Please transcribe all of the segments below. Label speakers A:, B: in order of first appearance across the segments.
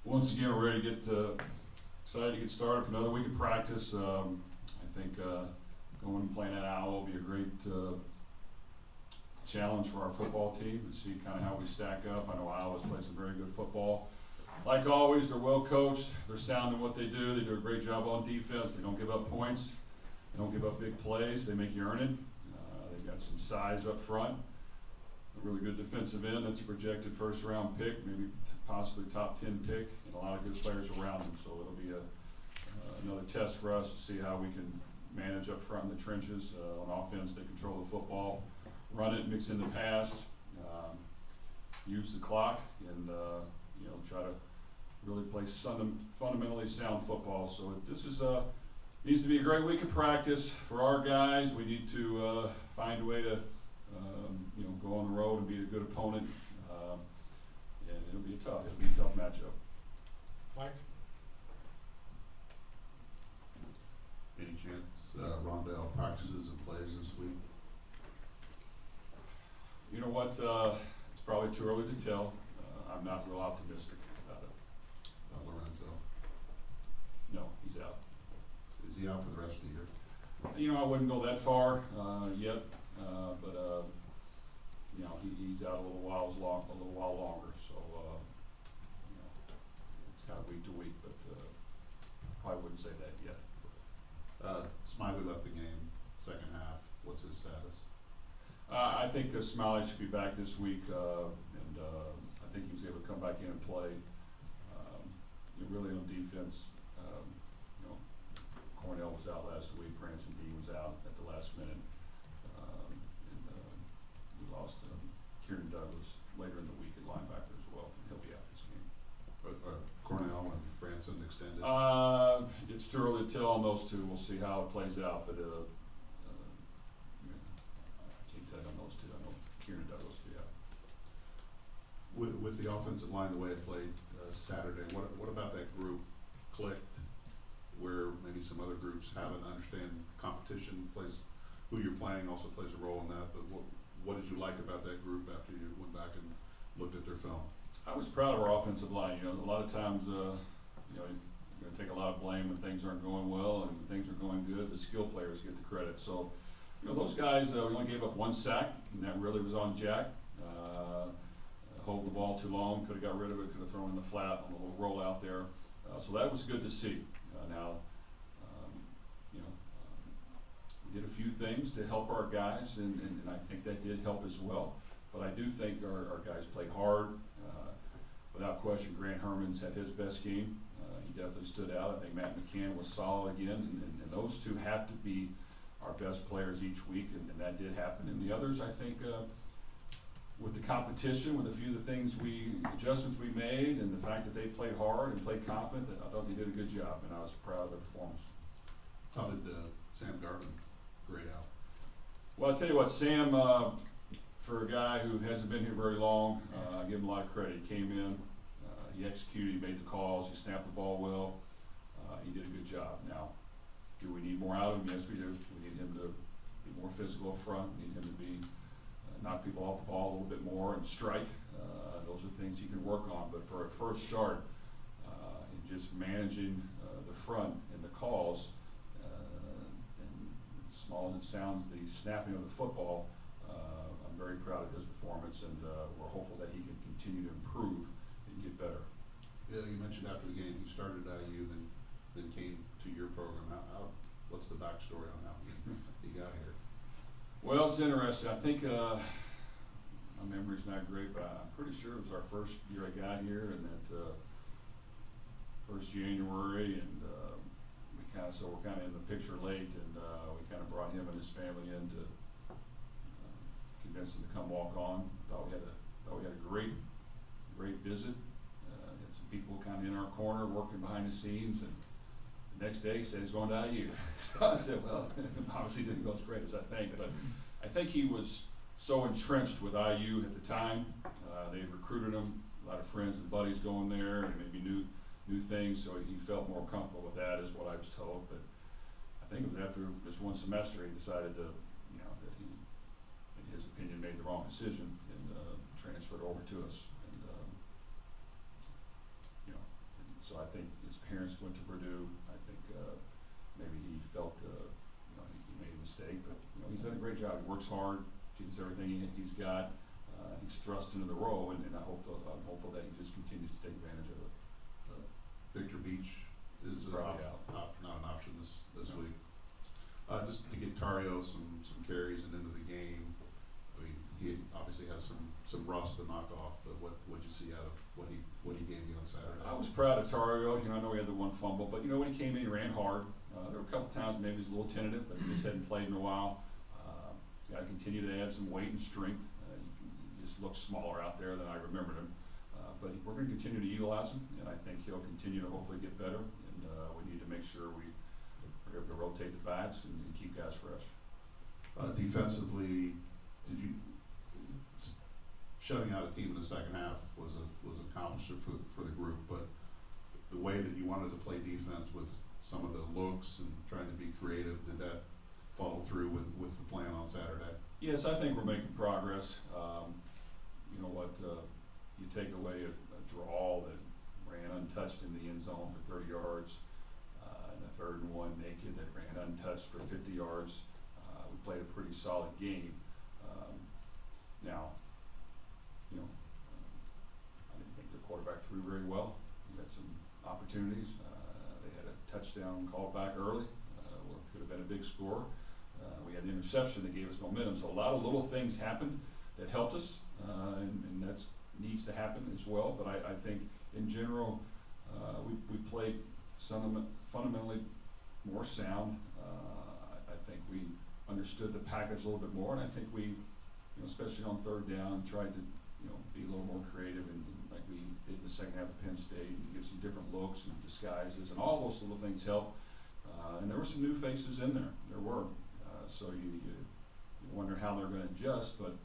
A: Once again, we're ready to get excited to get started for another week of practice. I think going and playing at Iowa will be a great challenge for our football team to see kind of how we stack up. I know Iowa's played some very good football. Like always, they're well coached. They're sound in what they do. They do a great job on defense. They don't give up points. They don't give up big plays. They make you earn it. They've got some size up front. A really good defensive end. That's a projected first-round pick, maybe possibly top 10 pick, and a lot of good players around them. So it'll be another test for us to see how we can manage up front in the trenches. On offense, they control the football, run it, mix in the pass, use the clock, and try to really play fundamentally sound football. So this is needs to be a great week of practice for our guys. We need to find a way to go on the road and beat a good opponent, and it'll be a tough matchup.
B: Mike?
C: Any chance Rondell practices and plays this week?
A: You know what? It's probably too early to tell. I'm not real optimistic about it.
C: Lorenzo?
A: No, he's out.
C: Is he out for the rest of the year?
A: I wouldn't go that far yet, but he's out a little while longer. So it's kind of week to week, but probably wouldn't say that yet.
C: Smiley left the game second half. What's his status?
A: I think Smiley should be back this week, and I think he was able to come back in and play. Really on defense, Cornell was out last week. Branson D was out at the last minute, and we lost Kieran Douglas later in the week at linebacker as well. He'll be out this game.
C: But Cornell and Branson extended?
A: It's too early to tell on those two. We'll see how it plays out, but I can't tell you on those two. I know Kieran Douglas will be out.
C: With the offensive line, the way it played Saturday, what about that group clicked, where maybe some other groups haven't understand competition plays, who you're playing also plays a role in that, but what did you like about that group after you went back and looked at their film?
A: I was proud of our offensive line. A lot of times, you're going to take a lot of blame when things aren't going well, and when things are going good, the skill players get the credit. So, those guys, we only gave up one sack, and that really was on Jack. Hold the ball too long, could have got rid of it, could have thrown in the flat on the little roll out there. So that was good to see. We did a few things to help our guys, and I think that did help as well. But I do think our guys played hard. Without question, Grant Herman's had his best game. He definitely stood out. I think Matt McCann was solid again, and those two have to be our best players each week, and that did happen. And the others, I think, with the competition, with a few of the adjustments we made, and the fact that they played hard and played confident, I thought they did a good job, and I was proud of their performance.
C: How did Sam Garvin grade out?
A: Well, I'll tell you what, Sam, for a guy who hasn't been here very long, I give him a lot of credit. He came in, he executed, he made the calls, he snapped the ball well, he did a good job. Now, do we need more out of him? Yes, we do. We need him to be more physical up front. We need him to be knock people off the ball a little bit more and strike. Those are things he can work on. But for a first start, in just managing the front and the calls, and as small as it sounds, the snapping of the football, I'm very proud of his performance, and we're hopeful that he can continue to improve and get better.
C: Yeah, you mentioned after the game he started at IU, then came to your program. What's the backstory on how he got here?
A: Well, it's interesting. I think my memory's not great, but I'm pretty sure it was our first year I got here, and that first January, and we're kind of in the picture late, and we kind of brought him and his family in to convince him to come walk on. Thought we had a great visit. Had some people kind of in our corner working behind the scenes, and the next day he said he's going to IU. So I said, well, obviously didn't go as great as I think, but I think he was so entrenched with IU at the time. They recruited him, a lot of friends and buddies going there, and maybe new things, so he felt more comfortable with that, is what I was told. But I think it was after just one semester he decided to, that he, in his opinion, made the wrong decision and transferred over to us. And parents went to Purdue. I think, maybe he felt, he made a mistake, but, he's done a great job. He works hard, gives everything he's got. He's thrust into the role, and I'm hopeful that he just continues to take advantage of it.
C: Victor Beach is
A: probably out.
C: Not an option this
A: No.
C: week. Just to get Tario some carries and into the game. I mean, he obviously has some rust to knock off, but what'd you see out of what he gave you on Saturday?
A: I was proud of Tario. I know he had the one fumble, but when he came in, he ran hard. There were a couple times maybe he was a little tentative, but he just hadn't played in a while. He's got to continue to add some weight and strength. He just looks smaller out there than I remembered him. But we're going to continue to utilize him, and I think he'll continue to hopefully get better. And we need to make sure we're able to rotate the backs and keep guys fresh.
C: Defensively, shutting out a team in the second half was an accomplishment for the group, but the way that you wanted to play defense with some of the looks and trying to be creative, did that follow through with the plan on Saturday?
A: Yes, I think we're making progress. You take away a draw that ran untouched in the end zone for 30 yards, and a 3rd and 1 naked that ran untouched for 50 yards. We played a pretty solid game. I didn't think the quarterback threw very well. He had some opportunities. They had a touchdown called back early. Could have been a big score. We had an interception that gave us momentum. So a lot of little things happened that helped us, and that needs to happen as well. But I think in general, we played fundamentally more sound. I think we understood the package a little bit more, and I think we, especially on 3rd down, tried to be a little more creative, and like we did in the second half of Penn State, and give some different looks and disguises, and all those little things help. And there were some new faces in there. There were. So you wonder how they're going to adjust, but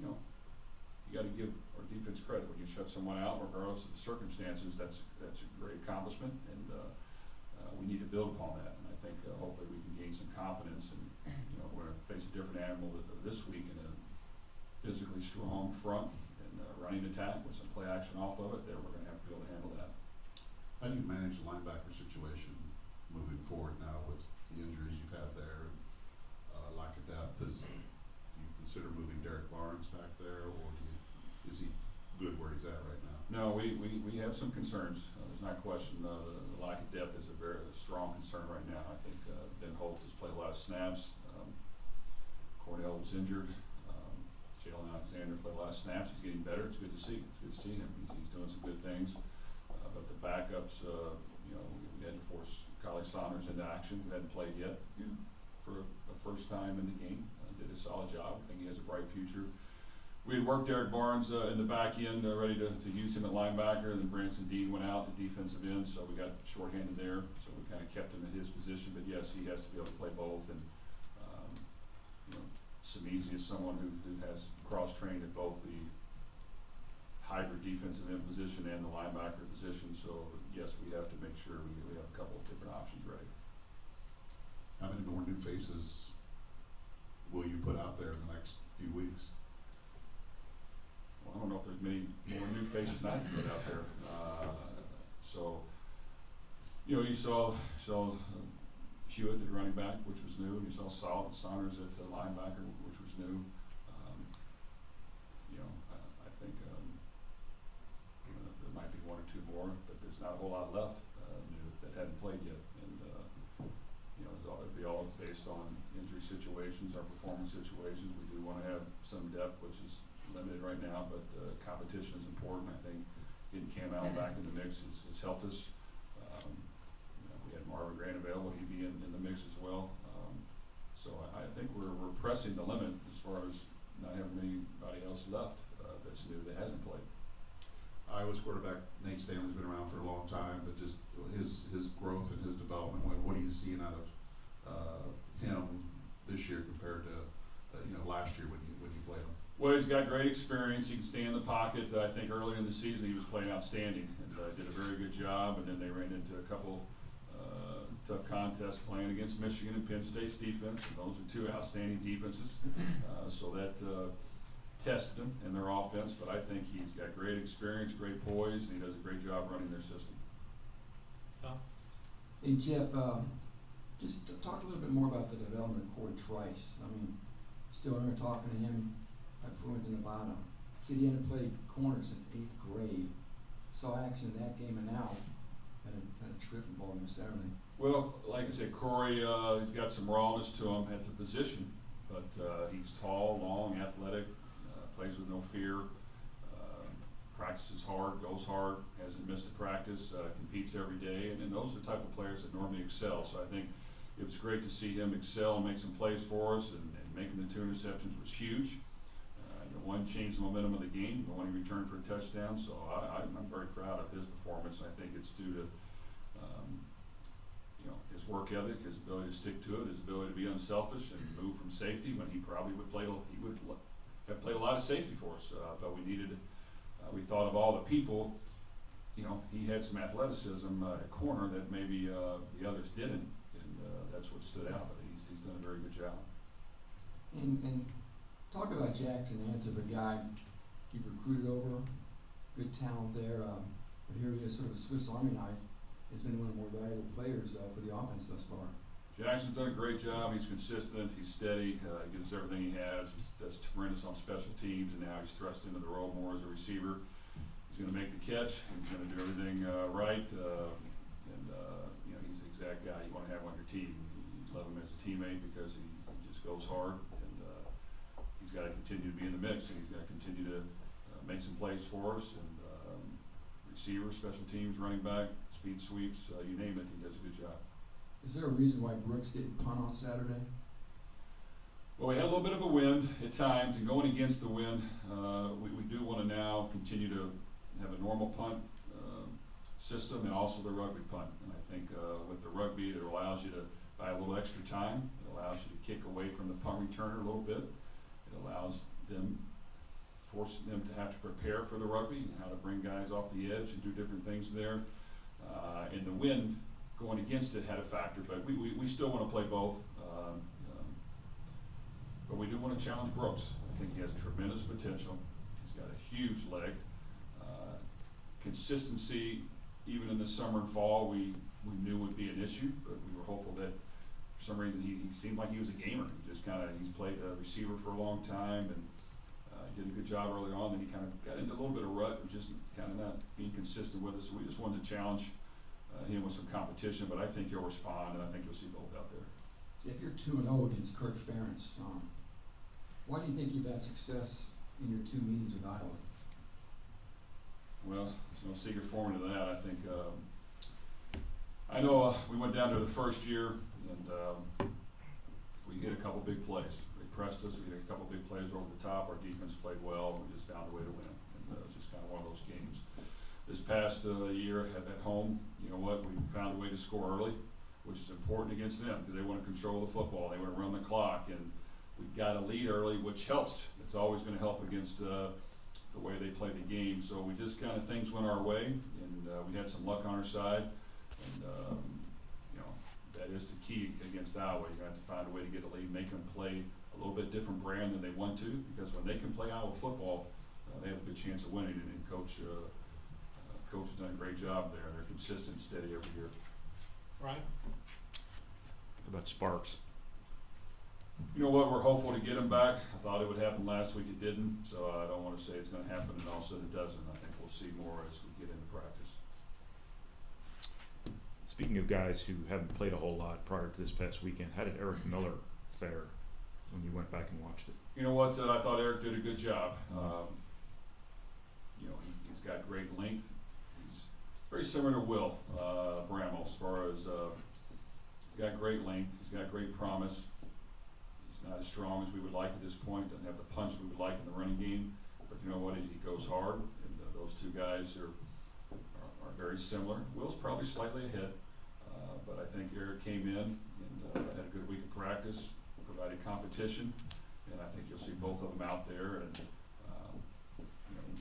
A: you got to give our defense credit when you shut someone out, regardless of the circumstances. That's a great accomplishment, and we need to build upon that. And I think hopefully we can gain some confidence. And we're going to face a different animal this week in a physically strong front and running attack with some play action off of it. That we're going to have to be able to handle that.
C: How do you manage the linebacker situation moving forward now with the injuries you've had there, lack of depth? Do you consider moving Derek Barnes back there, or is he good where he's at right now?
A: No, we have some concerns. There's not a question. The lack of depth is a very strong concern right now. I think Ben Holt has played a lot of snaps. Cornell was injured. Jalen Alexander played a lot of snaps. He's getting better. It's good to see. It's good to see him. He's doing some good things. But the backups, we had to force Kyle Saunders into action, who hadn't played yet for the first time in the game. Did a solid job. I think he has a bright future. We had worked Derek Barnes in the back end, ready to use him at linebacker, and then Branson Dean went out at defensive end, so we got shorthanded there. So we kind of kept him in his position. But yes, he has to be able to play both. And Samizi is someone who has cross-trained at both the hybrid defensive end position and the linebacker position. So yes, we have to make sure we have a couple of different options ready.
C: How many more new faces will you put out there in the next few weeks?
A: Well, I don't know if there's many more new faces not to put out there. You saw Hewitt at running back, which was new. You saw Saunders at linebacker, which was new. I think there might be 1 or 2 more, but there's not a whole lot left new that hadn't played yet. And it'll be all based on injury situations, our performance situations. We do want to have some depth, which is limited right now, but competition is important. I think getting Cam Allen back in the mix has helped us. We had Marvin Grant available; he'd be in the mix as well. So I think we're pressing the limit as far as not having anybody else left that's new that hasn't played.
C: Iowa's quarterback Nate Stanley's been around for a long time, but just his growth and his development. What are you seeing out of him this year compared to last year when you played him?
A: Well, he's got great experience. He can stay in the pocket. I think earlier in the season he was playing outstanding and did a very good job. And then they ran into a couple tough contests playing against Michigan and Penn State's defense. And those are 2 outstanding defenses. So that tested him in their offense. But I think he's got great experience, great poise, and he does a great job running their system.
B: Hey Jeff, just talk a little bit more about the development of Corey Trice. I mean, still remember talking to him before we went to Nevada. Said he hadn't played corner since 8th grade. Saw action in that game and now had a terrific ball game Saturday.
A: Well, like I said, Corey, he's got some rawness to him at the position, but he's tall, long, athletic, plays with no fear, practices hard, goes hard, hasn't missed a practice, competes every day, and those are the type of players that normally excel. So I think it was great to see him excel and make some plays for us, and making the 2 interceptions was huge. The one changed the momentum of the game, the one he returned for a touchdown, so I'm very proud of his performance. I think it's due to his work ethic, his ability to stick to it, his ability to be unselfish and move from safety when he probably would have played a lot of safety for us, but we thought of all the people. He had some athleticism at corner that maybe the others didn't, and that's what stood out. But he's done a very good job.
B: And talk about Jackson Anta, the guy you recruited over, good talent there. But here he is, sort of a Swiss Army knife. He's been one of the more valuable players for the offense thus far.
A: Jackson's done a great job. He's consistent. He's steady. He gives everything he has. He does tremendous on special teams, and now he's thrust into the role more as a receiver. He's going to make the catch. He's going to do everything right, and he's the exact guy you want to have on your team. You love him as a teammate because he just goes hard, and he's got to continue to be in the mix, and he's got to continue to make some plays for us. And receiver, special teams, running back, speed sweeps, you name it, he does a good job.
B: Is there a reason why Brooks didn't punt on Saturday?
A: Well, we had a little bit of a wind at times, and going against the wind, we do want to now continue to have a normal punt system and also the rugby punt. And I think with the rugby, it allows you to buy a little extra time. It allows you to kick away from the punt returner a little bit. It allows them, forcing them to have to prepare for the rugby and how to bring guys off the edge and do different things there. And the wind going against it had a factor, but we still want to play both. But we do want to challenge Brooks. I think he has tremendous potential. He's got a huge leg. Consistency, even in the summer and fall, we knew would be an issue, but we were hopeful that for some reason he seemed like he was a gamer. He's played a receiver for a long time and did a good job early on. Then he kind of got into a little bit of rut and just kind of not being consistent with us. So we just wanted to challenge him with some competition, but I think he'll respond, and I think you'll see both out there.
B: If you're 2-0 against Kirk Ferentz, why do you think you've had success in your 2 meetings with Iowa?
A: Well, there's no secret formula to that. I think I know we went down to the first year, and we hit a couple big plays. They pressed us. We hit a couple big plays over the top. Our defense played well. We just found a way to win. And it was just kind of one of those games. This past year at home, you know what? We found a way to score early, which is important against them because they want to control the football. They want to run the clock, and we've got a lead early, which helps. It's always going to help against the way they play the game. So we just kind of, things went our way, and we had some luck on our side. And that is the key against Iowa. You have to find a way to get a lead, make them play a little bit different brand than they want to, because when they can play Iowa football, they have a good chance of winning. And Coach has done a great job there. They're consistent and steady every year.
D: Right.
E: How about Sparks?
A: You know what? We're hopeful to get him back. I thought it would happen last week. It didn't. So I don't want to say it's going to happen and all of a sudden it doesn't. I think we'll see more as we get into practice.
E: Speaking of guys who haven't played a whole lot prior to this past weekend, how did Eric Miller fare when you went back and watched it?
A: You know what? I thought Eric did a good job. He's got great length. He's very similar to Will Bramwell as far as he's got great length. He's got great promise. He's not as strong as we would like at this point. Doesn't have the punch we would like in the running game. But you know what? He goes hard, and those two guys are very similar. Will's probably slightly ahead, but I think Eric came in and had a good week of practice, provided competition, and I think you'll see both of them out there. And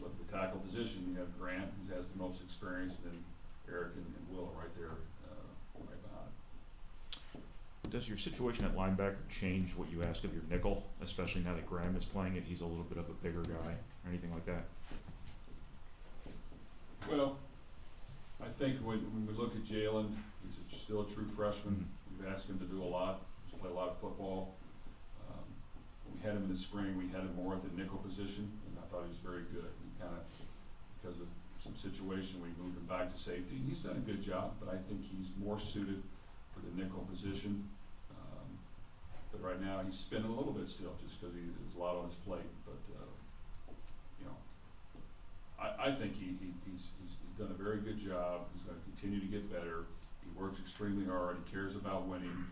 A: look at the tackle position. You have Grant, who has the most experience, and then Eric and Will right there, right behind.
E: Does your situation at linebacker change what you ask of your nickel, especially now that Graham is playing it? He's a little bit of a bigger guy, or anything like that?
A: Well, I think when we look at Jalen, still a true freshman. We've asked him to do a lot. He's played a lot of football. When we had him in the spring, we had him more at the nickel position, and I thought he was very good. We kind of, because of some situation, we moved him back to safety. He's done a good job, but I think he's more suited for the nickel position. But right now, he's spinning a little bit still, just because there's a lot on his plate. But you know, I think he's done a very good job. He's going to continue to get better. He works extremely hard. He cares about winning.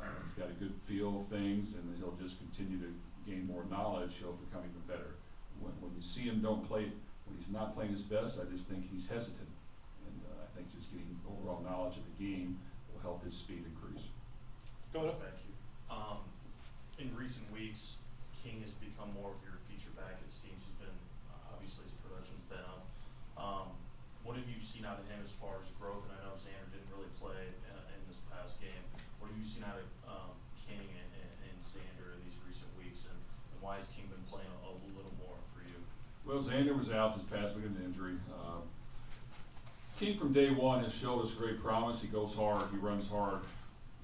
A: He's got a good feel of things, and he'll just continue to gain more knowledge. He'll become even better. When you see him when he's not playing his best, I just think he's hesitant. And I think just getting overall knowledge of the game will help his speed increase.
D: Go ahead. Thank you. In recent weeks, King has become more of your feature back. It seems he's been, obviously his production's been up. What have you seen out of him as far as growth? And I know Xander didn't really play in this past game. What have you seen out of King and Xander in these recent weeks? And why has King been playing a little more for you?
A: Well, Xander was out this past week with an injury. King from day one has showed us great promise. He goes hard. He runs hard.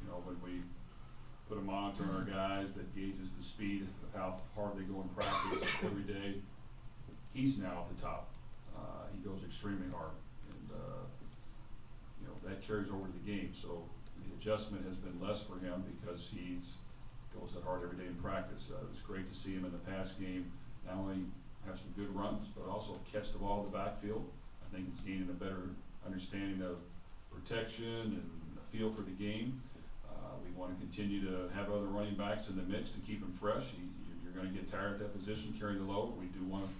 A: You know, when we put a monitor on our guys that gauges the speed of how hard they go in practice every day, he's now at the top. He goes extremely hard, and you know, that carries over to the game. So the adjustment has been less for him because he's goes that hard every day in practice. It was great to see him in the past game not only have some good runs, but also catch the ball in the backfield. I think he's gaining a better understanding of protection and a feel for the game. We want to continue to have other running backs in the mix to keep him fresh. You're going to get tired at that position, carrying the load. We do want to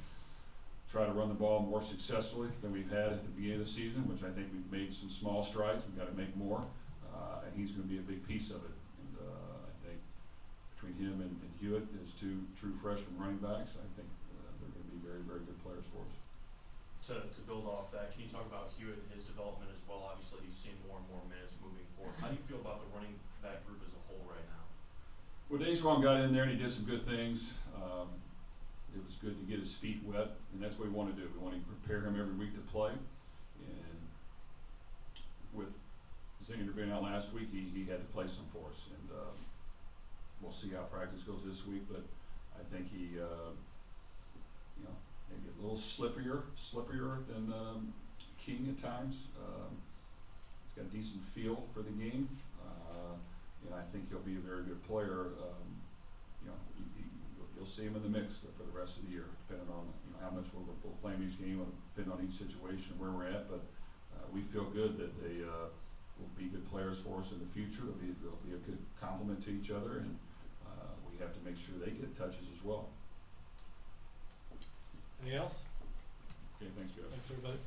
A: try to run the ball more successfully than we've had at the beginning of the season, which I think we've made some small strides. We've got to make more, and he's going to be a big piece of it. And I think between him and Hewitt, as two true freshman running backs, I think they're going to be very, very good players for us.
D: To build off that, can you talk about Hewitt and his development as well? Obviously, he's seen more and more minutes moving forward. How do you feel about the running back group as a whole right now?
A: Well, Dejuan got in there and he did some good things. It was good to get his feet wet, and that's what we want to do. We want to prepare him every week to play. And with Xander being out last week, he had to play some for us. And we'll see how practice goes this week, but I think he, you know, maybe a little slipperier than King at times. He's got a decent feel for the game, and I think he'll be a very good player. You know, you'll see him in the mix for the rest of the year, depending on how much we'll play in each game, depending on each situation where we're at. But we feel good that they will be good players for us in the future. They'll be a good complement to each other, and we have to make sure they get touches as well.
F: Anything else?
A: Okay, thanks, Jeff.
F: Thanks, everybody.